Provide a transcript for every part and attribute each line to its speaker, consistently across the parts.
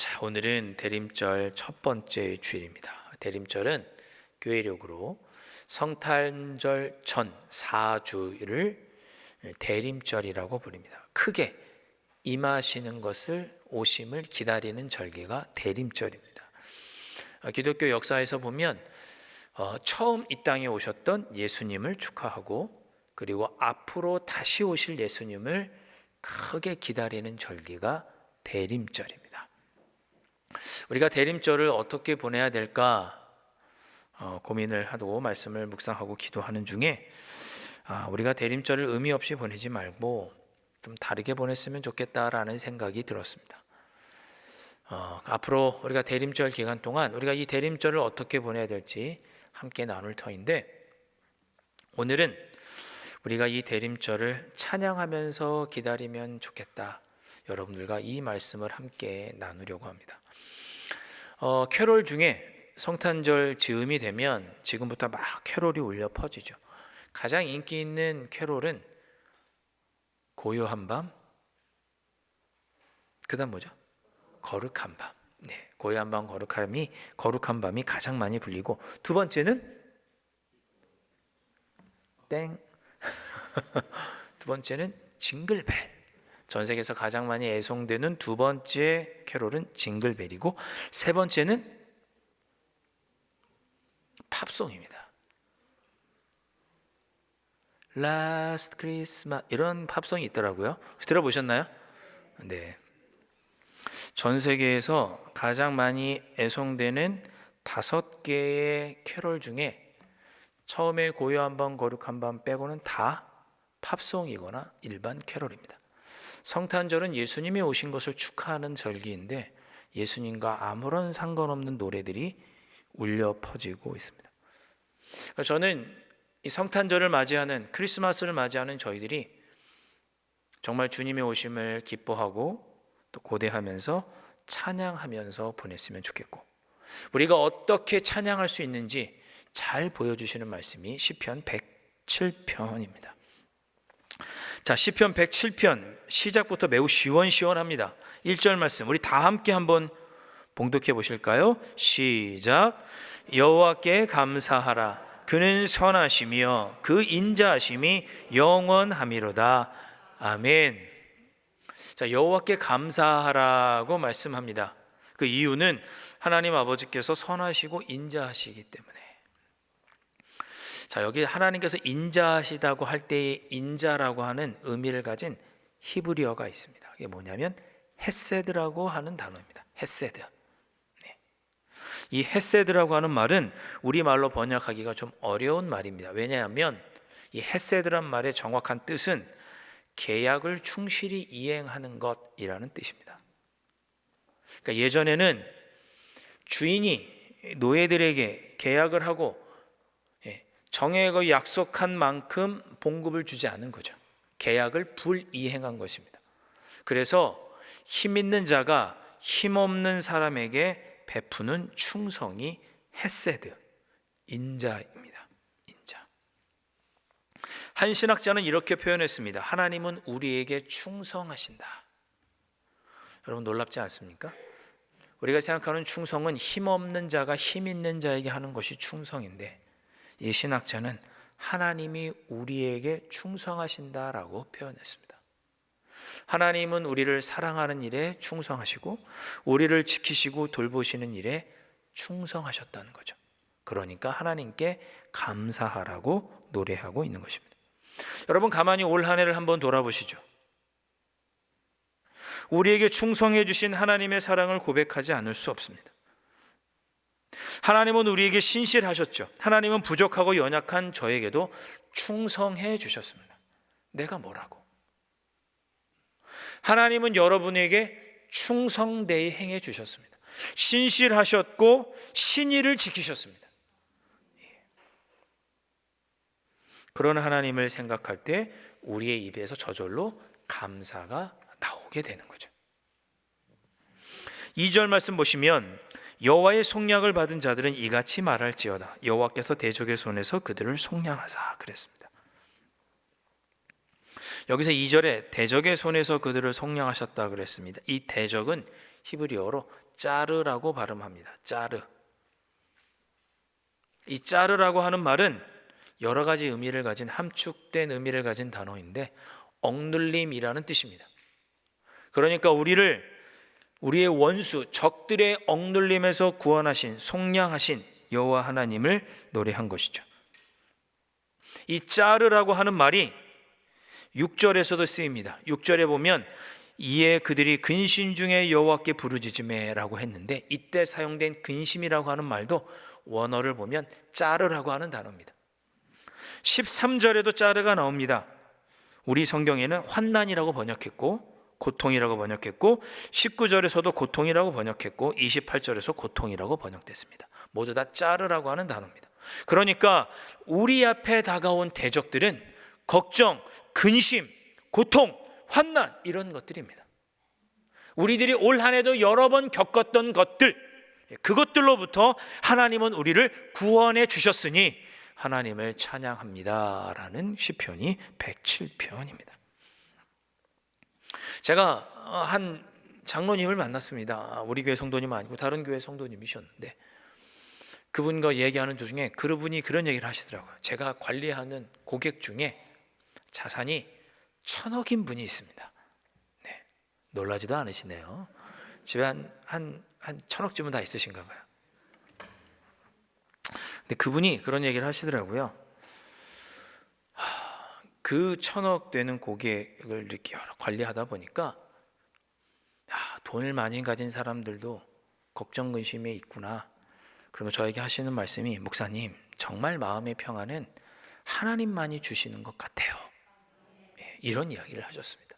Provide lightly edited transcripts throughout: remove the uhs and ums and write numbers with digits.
Speaker 1: 자, 오늘은 대림절 첫 번째 주일입니다. 대림절은 교회력으로 성탄절 전 4주를 대림절이라고 부릅니다. 크게 임하시는 것을 오심을 기다리는 절기가 대림절입니다. 기독교 역사에서 보면 처음 이 땅에 오셨던 예수님을 축하하고 그리고 앞으로 다시 오실 예수님을 크게 기다리는 절기가 대림절입니다. 우리가 대림절을 어떻게 보내야 될까 고민을 하고 말씀을 묵상하고 기도하는 중에 우리가 대림절을 의미 없이 보내지 말고 좀 다르게 보냈으면 좋겠다라는 생각이 들었습니다. 앞으로 우리가 대림절 기간 동안 우리가 이 대림절을 어떻게 보내야 될지 함께 나눌 터인데, 오늘은 우리가 이 대림절을 찬양하면서 기다리면 좋겠다, 여러분들과 이 말씀을 함께 나누려고 합니다. 캐롤 중에 성탄절 즈음이 되면 지금부터 막 캐롤이 울려 퍼지죠. 가장 인기 있는 캐롤은 고요한 밤, 그 다음 뭐죠? 거룩한 밤. 네, 고요한 밤, 거룩한 밤이 가장 많이 불리고, 두 번째는 땡. 두 번째는 징글벨. 전 세계에서 가장 많이 애송되는 두 번째 캐롤은 징글벨이고, 세 번째는 팝송입니다. Last Christmas, 이런 팝송이 있더라고요. 들어보셨나요? 네. 전 세계에서 가장 많이 애송되는 5개의 캐롤 중에 처음에 고요한 밤, 거룩한 밤 빼고는 다 팝송이거나 일반 캐롤입니다. 성탄절은 예수님이 오신 것을 축하하는 절기인데 예수님과 아무런 상관없는 노래들이 울려 퍼지고 있습니다. 저는 이 성탄절을 맞이하는, 크리스마스를 맞이하는 저희들이 정말 주님의 오심을 기뻐하고 또 고대하면서 찬양하면서 보냈으면 좋겠고, 우리가 어떻게 찬양할 수 있는지 잘 보여주시는 말씀이 시편 107편입니다. 자, 시편 107편 시작부터 매우 시원시원합니다. 1절 말씀 우리 다 함께 한번 봉독해 보실까요? 시작. 여호와께 감사하라. 그는 선하시며 그 인자하심이 영원하미로다. 아멘. 자, 여호와께 감사하라고 말씀합니다. 그 이유는 하나님 아버지께서 선하시고 인자하시기 때문에. 자, 여기 하나님께서 인자하시다고 할 때의 인자라고 하는 의미를 가진 히브리어가 있습니다. 이게 뭐냐면 헤세드라고 하는 단어입니다. 헤세드. 네. 이 헤세드라고 하는 말은 우리말로 번역하기가 좀 어려운 말입니다. 왜냐하면 이 헤세드란 말의 정확한 뜻은 계약을 충실히 이행하는 것이라는 뜻입니다. 그러니까 예전에는 주인이 노예들에게 계약을 하고 정해고 약속한 만큼 봉급을 주지 않은 거죠. 계약을 불이행한 것입니다. 그래서 힘 있는 자가 힘 없는 사람에게 베푸는 충성이 헤세드, 인자입니다. 인자. 한 신학자는 이렇게 표현했습니다. 하나님은 우리에게 충성하신다. 여러분 놀랍지 않습니까? 우리가 생각하는 충성은 힘 없는 자가 힘 있는 자에게 하는 것이 충성인데, 이 신학자는 하나님이 우리에게 충성하신다라고 표현했습니다. 하나님은 우리를 사랑하는 일에 충성하시고 우리를 지키시고 돌보시는 일에 충성하셨다는 거죠. 그러니까 하나님께 감사하라고 노래하고 있는 것입니다. 여러분 가만히 올 한 해를 한번 돌아보시죠. 우리에게 충성해 주신 하나님의 사랑을 고백하지 않을 수 없습니다. 하나님은 우리에게 신실하셨죠. 하나님은 부족하고 연약한 저에게도 충성해 주셨습니다. 내가 뭐라고? 하나님은 여러분에게 충성되이 행해 주셨습니다. 신실하셨고 신의를 지키셨습니다. 그런 하나님을 생각할 때 우리의 입에서 저절로 감사가 나오게 되는 거죠. 2절 말씀 보시면 여호와의 속량을 받은 자들은 이같이 말할지어다. 여호와께서 대적의 손에서 그들을 속량하사 그랬습니다. 여기서 2절에 대적의 손에서 그들을 속량하셨다 그랬습니다. 이 대적은 히브리어로 짜르라고 발음합니다. 짜르. 이 짜르라고 하는 말은 여러 가지 의미를 가진 함축된 의미를 가진 단어인데 억눌림이라는 뜻입니다. 그러니까 우리의 원수, 적들의 억눌림에서 구원하신, 속량하신 여호와 하나님을 노래한 것이죠. 이 짜르라고 하는 말이 6절에서도 쓰입니다. 6절에 보면 이에 그들이 근심 중에 여호와께 부르짖으매라고 했는데 이때 사용된 근심이라고 하는 말도 원어를 보면 짜르라고 하는 단어입니다. 13절에도 짜르가 나옵니다. 우리 성경에는 환난이라고 번역했고 고통이라고 번역했고 19절에서도 고통이라고 번역했고 28절에서 고통이라고 번역됐습니다. 모두 다 짜르라고 하는 단어입니다. 그러니까 우리 앞에 다가온 대적들은 걱정, 근심, 고통, 환난 이런 것들입니다. 우리들이 올 한 해도 여러 번 겪었던 것들, 그것들로부터 하나님은 우리를 구원해 주셨으니 하나님을 찬양합니다 라는 시편이 107편입니다. 제가 한 장로님을 만났습니다. 우리 교회 성도님 아니고 다른 교회 성도님이셨는데 그분과 얘기하는 도중에 그분이 그런 얘기를 하시더라고요. 제가 관리하는 고객 중에 자산이 1,000억인 분이 있습니다. 네, 놀라지도 않으시네요. 집에 한 1,000억쯤은 다 있으신가 봐요. 근데 그분이 그런 얘기를 하시더라고요. 그 1,000억 되는 고객을 이렇게 관리하다 보니까 돈을 많이 가진 사람들도 걱정 근심에 있구나. 그러면 저에게 하시는 말씀이 목사님 정말 마음의 평안은 하나님만이 주시는 것 같아요. 이런 이야기를 하셨습니다.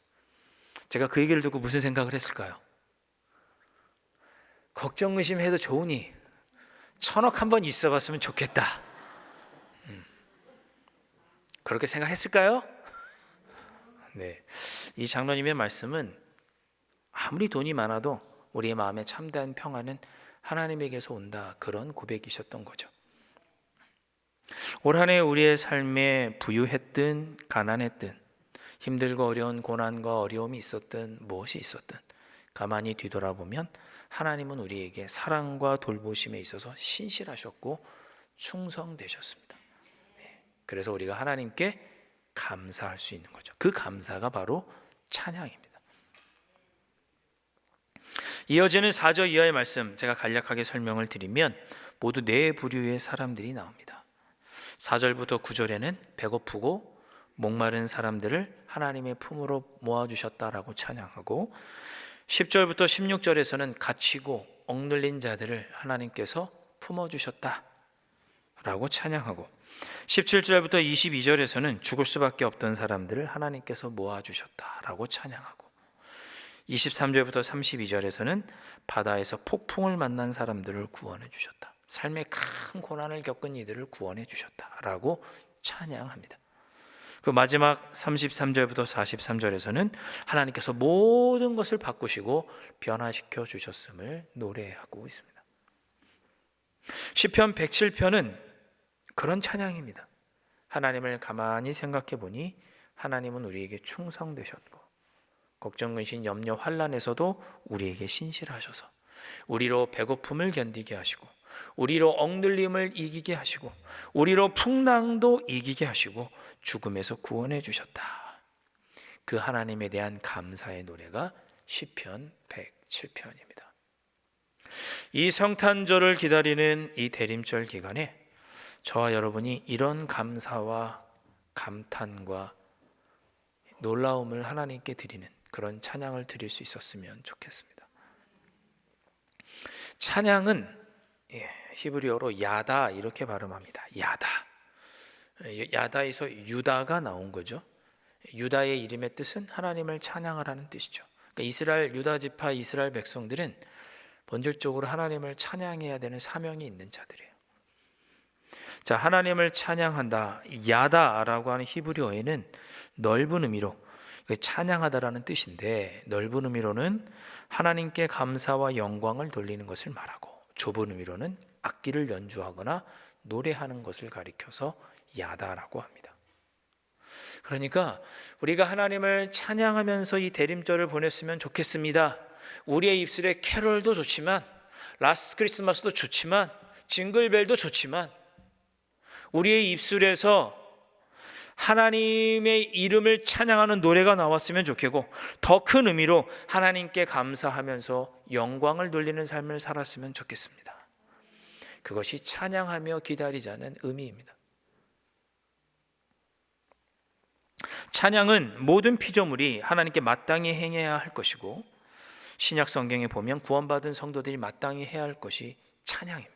Speaker 1: 제가 그 얘기를 듣고 무슨 생각을 했을까요? 걱정 근심해도 좋으니 1,000억 한번 있어 봤으면 좋겠다. 그렇게 생각했을까요? 네, 이 장로님의 말씀은 아무리 돈이 많아도 우리의 마음에 참된 평안은 하나님에게서 온다, 그런 고백이셨던 거죠. 올 한 해 우리의 삶에 부유했든 가난했든 힘들고 어려운 고난과 어려움이 있었든 무엇이 있었든 가만히 뒤돌아보면 하나님은 우리에게 사랑과 돌보심에 있어서 신실하셨고 충성되셨습니다. 그래서 우리가 하나님께 감사할 수 있는 거죠. 그 감사가 바로 찬양입니다. 이어지는 4절 이하의 말씀 제가 간략하게 설명을 드리면 모두 네 부류의 사람들이 나옵니다. 4절부터 9절에는 배고프고 목마른 사람들을 하나님의 품으로 모아주셨다라고 찬양하고 10절부터 16절에서는 갇히고 억눌린 자들을 하나님께서 품어주셨다라고 찬양하고 17절부터 22절에서는 죽을 수밖에 없던 사람들을 하나님께서 모아주셨다라고 찬양하고 23절부터 32절에서는 바다에서 폭풍을 만난 사람들을 구원해 주셨다. 삶의 큰 고난을 겪은 이들을 구원해 주셨다라고 찬양합니다. 그 마지막 33절부터 43절에서는 하나님께서 모든 것을 바꾸시고 변화시켜 주셨음을 노래하고 있습니다. 시편 107편은 그런 찬양입니다. 하나님을 가만히 생각해 보니 하나님은 우리에게 충성되셨고 걱정, 근심, 염려, 환난에서도 우리에게 신실하셔서 우리로 배고픔을 견디게 하시고 우리로 억눌림을 이기게 하시고 우리로 풍랑도 이기게 하시고 죽음에서 구원해 주셨다. 그 하나님에 대한 감사의 노래가 시편 107편입니다. 이 성탄절을 기다리는 이 대림절 기간에 저와 여러분이 이런 감사와 감탄과 놀라움을 하나님께 드리는 그런 찬양을 드릴 수 있었으면 좋겠습니다. 찬양은 히브리어로 야다 이렇게 발음합니다. 야다. 야다에서 유다가 나온 거죠. 유다의 이름의 뜻은 하나님을 찬양하라는 뜻이죠. 그러니까 이스라엘 유다 지파 이스라엘 백성들은 본질적으로 하나님을 찬양해야 되는 사명이 있는 자들이에요. 자, 하나님을 찬양한다. 야다라고 하는 히브리어에는 넓은 의미로 찬양하다라는 뜻인데 넓은 의미로는 하나님께 감사와 영광을 돌리는 것을 말하고 좁은 의미로는 악기를 연주하거나 노래하는 것을 가리켜서 야다라고 합니다. 그러니까 우리가 하나님을 찬양하면서 이 대림절을 보냈으면 좋겠습니다. 우리의 입술에 캐롤도 좋지만, 라스트 크리스마스도 좋지만, 징글벨도 좋지만, 우리의 입술에서 하나님의 이름을 찬양하는 노래가 나왔으면 좋겠고, 더 큰 의미로 하나님께 감사하면서 영광을 돌리는 삶을 살았으면 좋겠습니다. 그것이 찬양하며 기다리자는 의미입니다. 찬양은 모든 피조물이 하나님께 마땅히 행해야 할 것이고, 신약 성경에 보면 구원받은 성도들이 마땅히 해야 할 것이 찬양입니다.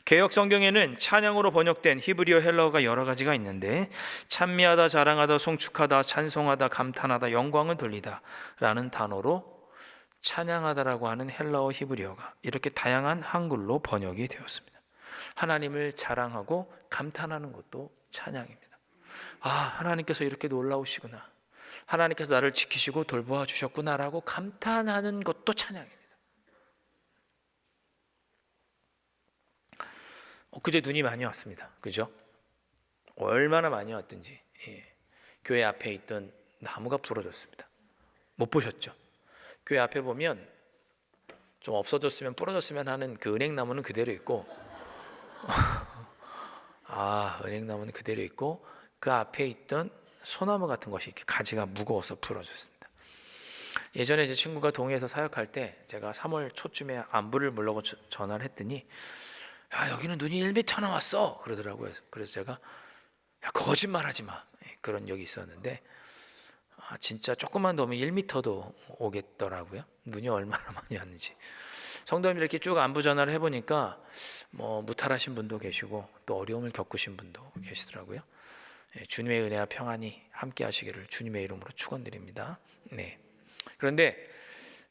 Speaker 1: 개역 성경에는 찬양으로 번역된 히브리어 헬라어가 여러 가지가 있는데, 찬미하다, 자랑하다, 송축하다, 찬송하다, 감탄하다, 영광을 돌리다 라는 단어로 찬양하다라고 하는 헬라어 히브리어가 이렇게 다양한 한글로 번역이 되었습니다. 하나님을 자랑하고 감탄하는 것도 찬양입니다. 아, 하나님께서 이렇게 놀라우시구나, 하나님께서 나를 지키시고 돌보아 주셨구나라고 감탄하는 것도 찬양입니다. 그제 눈이 많이 왔습니다. 그죠? 얼마나 많이 왔든지, 교회 앞에 있던 나무가 부러졌습니다. 못 보셨죠? 교회 앞에 보면 좀 없어졌으면 부러졌으면 하는 그 은행나무는 그대로 있고 은행나무는 그대로 있고, 그 앞에 있던 소나무 같은 것이 이렇게 가지가 무거워서 부러졌습니다. 예전에 제 친구가 동해에서 사역할 때 제가 3월 초쯤에 안부를 물려고 전화를 했더니, 야, 여기는 눈이 1m나 왔어 그러더라고요. 그래서 제가, 야, 거짓말하지 마, 그런 적이 있었는데, 진짜 조금만 더 오면 1m도 오겠더라고요. 눈이 얼마나 많이 왔는지. 성도님 이렇게 쭉 안부 전화를 해보니까 뭐 무탈하신 분도 계시고 또 어려움을 겪으신 분도 계시더라고요. 주님의 은혜와 평안이 함께 하시기를 주님의 이름으로 축원드립니다. 네. 그런데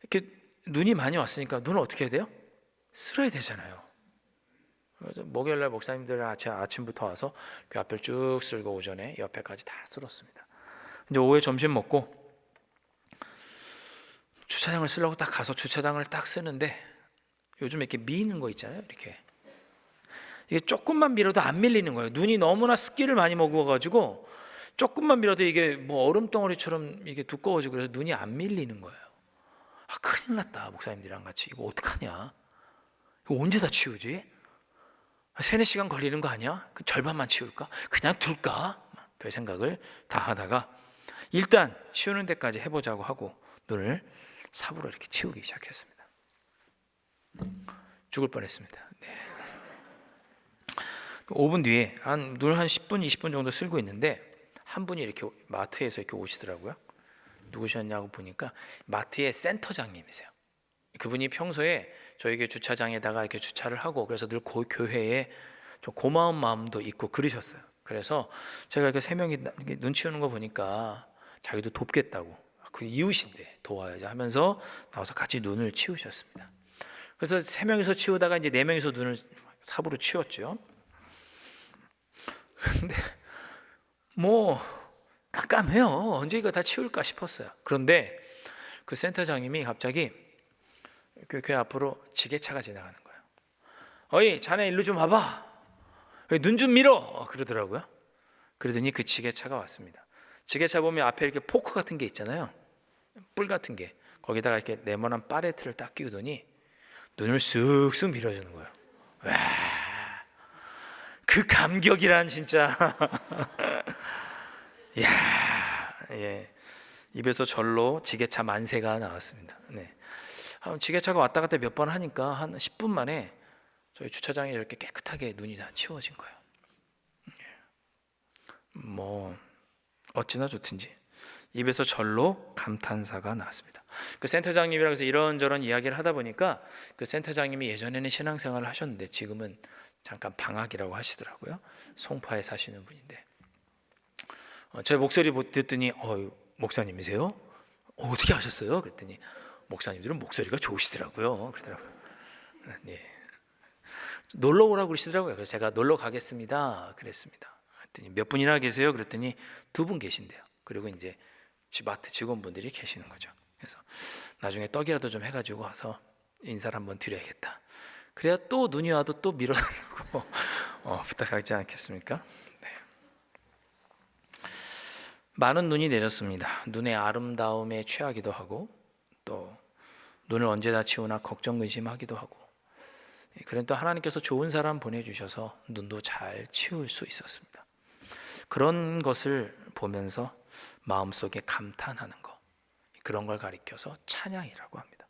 Speaker 1: 이렇게 눈이 많이 왔으니까 눈을 어떻게 해야 돼요? 쓸어야 되잖아요. 그래서 목요일날 목사님들 아침부터 와서 그 앞을 쭉 쓸고 오전에 옆에까지 다 쓸었습니다. 이제 오후에 점심 먹고 주차장을 쓰려고 딱 가서 주차장을 딱 쓰는데, 요즘 이렇게 미는 거 있잖아요. 이게 조금만 밀어도 안 밀리는 거예요. 눈이 너무나 습기를 많이 먹어가지고 조금만 밀어도 이게 뭐 얼음덩어리처럼 이게 두꺼워지고, 그래서 눈이 안 밀리는 거예요. 큰일 났다, 목사님들이랑 같이. 이거 어떡하냐, 이거 언제 다 치우지? 3-4시간 걸리는 거 아니야? 그 절반만 치울까? 그냥 둘까? 별 생각을 다 하다가 일단 치우는 데까지 해보자고 하고 눈을 삽으로 이렇게 치우기 시작했습니다. 죽을 뻔했습니다. 네. 5분 뒤에 눈을 한 10분, 20분 정도 쓸고 있는데, 한 분이 이렇게 마트에서 이렇게 오시더라고요. 누구셨냐고 보니까 마트의 센터장님이세요. 그분이 평소에 저에게 주차장에다가 이렇게 주차를 하고, 그래서 늘 교회에 좀 고마운 마음도 있고 그러셨어요. 그래서 제가 이렇게 3명이 눈 치우는 거 보니까 자기도 돕겠다고, 그 이웃인데 도와야지 하면서 나와서 같이 눈을 치우셨습니다. 그래서 3명이서 치우다가 이제 4명이서 눈을 삽으로 치웠죠. 그런데 뭐 깜깜해요. 언제 이거 다 치울까 싶었어요. 그런데 그 센터장님이 갑자기 교회 앞으로 지게차가 지나가는 거예요. 어이, 자네 일로 좀 와봐, 눈 좀 밀어, 그러더라고요. 그러더니 그 지게차가 왔습니다. 지게차 보면 앞에 이렇게 포크 같은 게 있잖아요, 뿔 같은 게. 거기다가 이렇게 네모난 팔레트를 딱 끼우더니 눈을 쓱쓱 밀어주는 거예요. 와, 그 감격이란 진짜. 이야, 예. 입에서 절로 지게차 만세가 나왔습니다. 네. 지게차가 왔다 갔다 몇 번 하니까 한 10분 만에 저희 주차장에 이렇게 깨끗하게 눈이 다 치워진 거예요. 뭐 어찌나 좋든지 입에서 절로 감탄사가 나왔습니다. 그 센터장님이랑 해서 이런저런 이야기를 하다 보니까 그 센터장님이 예전에는 신앙생활을 하셨는데 지금은 잠깐 방학이라고 하시더라고요. 송파에 사시는 분인데, 제 목소리 듣더니 목사님이세요? 어떻게 하셨어요? 그랬더니 목사님들은 목소리가 좋으시더라고요. 그러더라고요. 네. 놀러 오라고 그러시더라고요. 그래서 제가 놀러 가겠습니다 그랬습니다. 그랬더니 몇 분이나 계세요? 그랬더니 2분 계신대요. 그리고 이제 마트 직원분들이 계시는 거죠. 그래서 나중에 떡이라도 좀 해가지고 와서 인사를 한번 드려야겠다. 그래야 또 눈이 와도 또 밀어달라고 부탁하지 않겠습니까? 네. 많은 눈이 내렸습니다. 눈의 아름다움에 취하기도 하고 또 눈을 언제 다 치우나 걱정 근심하기도 하고, 그런데 또 하나님께서 좋은 사람 보내주셔서 눈도 잘 치울 수 있었습니다. 그런 것을 보면서 마음속에 감탄하는 것, 그런 걸 가리켜서 찬양이라고 합니다.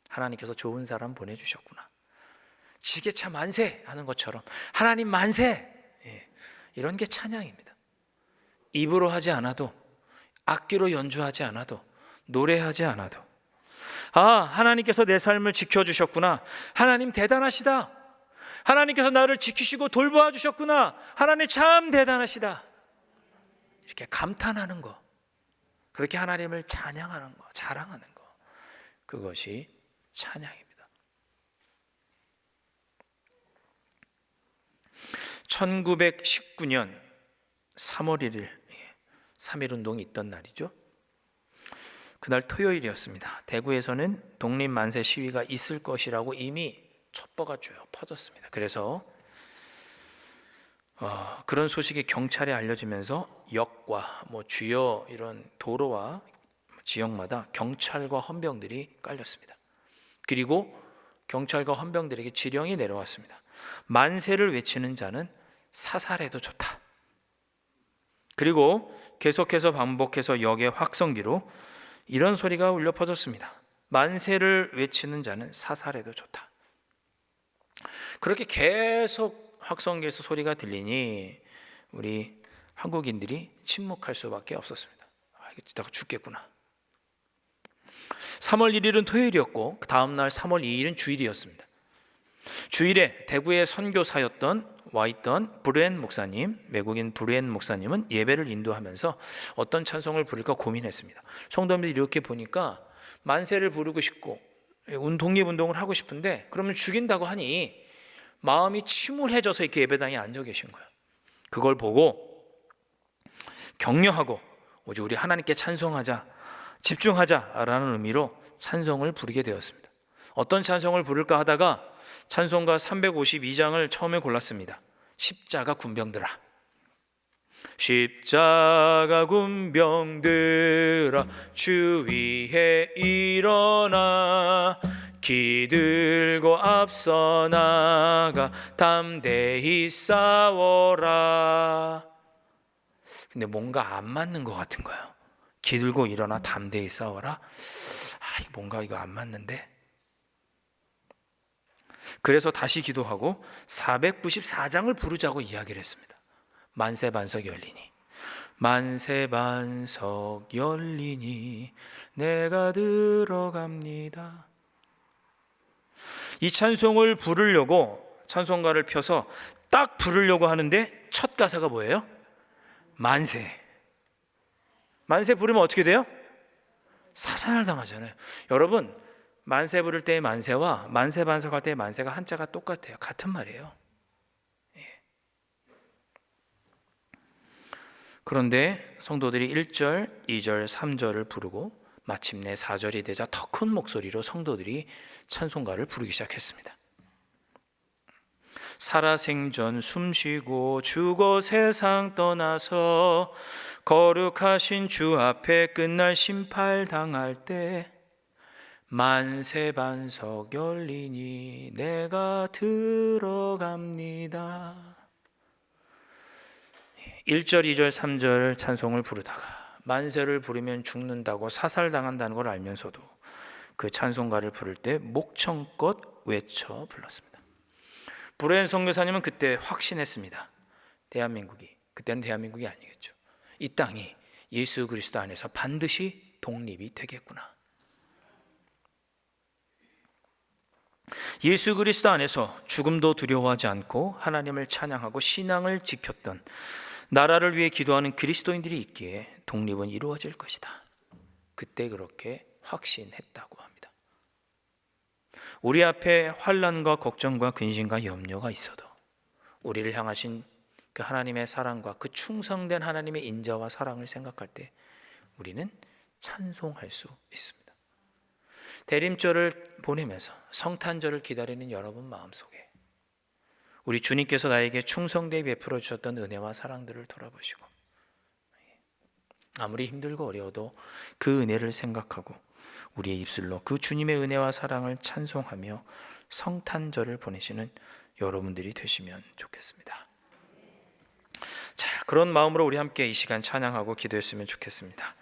Speaker 1: 하나님께서 좋은 사람 보내주셨구나, 지게차 만세 하는 것처럼 하나님 만세, 이런 게 찬양입니다. 입으로 하지 않아도, 악기로 연주하지 않아도, 노래하지 않아도, 하나님께서 내 삶을 지켜주셨구나, 하나님 대단하시다, 하나님께서 나를 지키시고 돌보아 주셨구나, 하나님 참 대단하시다, 이렇게 감탄하는 거, 그렇게 하나님을 찬양하는 거, 자랑하는 거, 그것이 찬양입니다. 1919년 3월 1일 3.1운동이 있던 날이죠. 그날 토요일이었습니다. 대구에서는 독립만세 시위가 있을 것이라고 이미 첩보가 쭉 퍼졌습니다. 그래서 그런 소식이 경찰에 알려지면서 역과 주요 이런 도로와 지역마다 경찰과 헌병들이 깔렸습니다. 그리고 경찰과 헌병들에게 지령이 내려왔습니다. 만세를 외치는 자는 사살해도 좋다. 그리고 계속해서 반복해서 역의 확성기로 이런 소리가 울려 퍼졌습니다. 만세를 외치는 자는 사살해도 좋다. 그렇게 계속 확성기에서 소리가 들리니 우리 한국인들이 침묵할 수밖에 없었습니다. 이거 진짜 죽겠구나. 3월 1일은 토요일이었고 그 다음 날 3월 2일은 주일이었습니다. 주일에 대구에 선교사였던 와있던 브루엔 목사님, 외국인 브루엔 목사님은 예배를 인도하면서 어떤 찬송을 부를까 고민했습니다. 성도님들이 이렇게 보니까 만세를 부르고 싶고 독립운동을 하고 싶은데 그러면 죽인다고 하니 마음이 침울해져서 이렇게 예배당에 앉아 계신 거예요. 그걸 보고 격려하고 오직 우리 하나님께 찬송하자, 집중하자라는 의미로 찬송을 부르게 되었습니다. 어떤 찬송을 부를까 하다가 찬송가 352장을 처음에 골랐습니다. 십자가 군병들아, 십자가 군병들아, 주 위에 일어나 기들고 앞서 나가 담대히 싸워라. 근데 뭔가 안 맞는 것 같은 거예요. 기들고 일어나 담대히 싸워라. 뭔가 이거 안 맞는데. 그래서 다시 기도하고 494장을 부르자고 이야기를 했습니다. 만세반석 열리니, 만세반석 열리니 내가 들어갑니다. 이 찬송을 부르려고 찬송가를 펴서 딱 부르려고 하는데 첫 가사가 뭐예요? 만세. 만세 부르면 어떻게 돼요? 사살당하잖아요. 여러분, 만세 부를 때의 만세와 만세 반석할 때의 만세가 한자가 똑같아요. 같은 말이에요. 그런데 성도들이 1절, 2절, 3절을 부르고 마침내 4절이 되자 더 큰 목소리로 성도들이 찬송가를 부르기 시작했습니다. 살아생전 숨쉬고 죽어 세상 떠나서 거룩하신 주 앞에 끝날 심판당할 때 만세반석 열리니 내가 들어갑니다. 1절, 2절, 3절 찬송을 부르다가 만세를 부르면 죽는다고 사살당한다는 걸 알면서도 그 찬송가를 부를 때 목청껏 외쳐 불렀습니다. 브루엔 선교사님은 그때 확신했습니다. 그때는 대한민국이 아니겠죠. 이 땅이 예수 그리스도 안에서 반드시 독립이 되겠구나. 예수 그리스도 안에서 죽음도 두려워하지 않고 하나님을 찬양하고 신앙을 지켰던, 나라를 위해 기도하는 그리스도인들이 있기에 독립은 이루어질 것이다. 그때 그렇게 확신했다고 합니다. 우리 앞에 환난과 걱정과 근심과 염려가 있어도 우리를 향하신 그 하나님의 사랑과 그 충성된 하나님의 인자와 사랑을 생각할 때 우리는 찬송할 수 있습니다. 대림절을 보내면서 성탄절을 기다리는 여러분 마음속에 우리 주님께서 나에게 충성되게 베풀어 주셨던 은혜와 사랑들을 돌아보시고 아무리 힘들고 어려워도 그 은혜를 생각하고 우리의 입술로 그 주님의 은혜와 사랑을 찬송하며 성탄절을 보내시는 여러분들이 되시면 좋겠습니다. 자, 그런 마음으로 우리 함께 이 시간 찬양하고 기도했으면 좋겠습니다.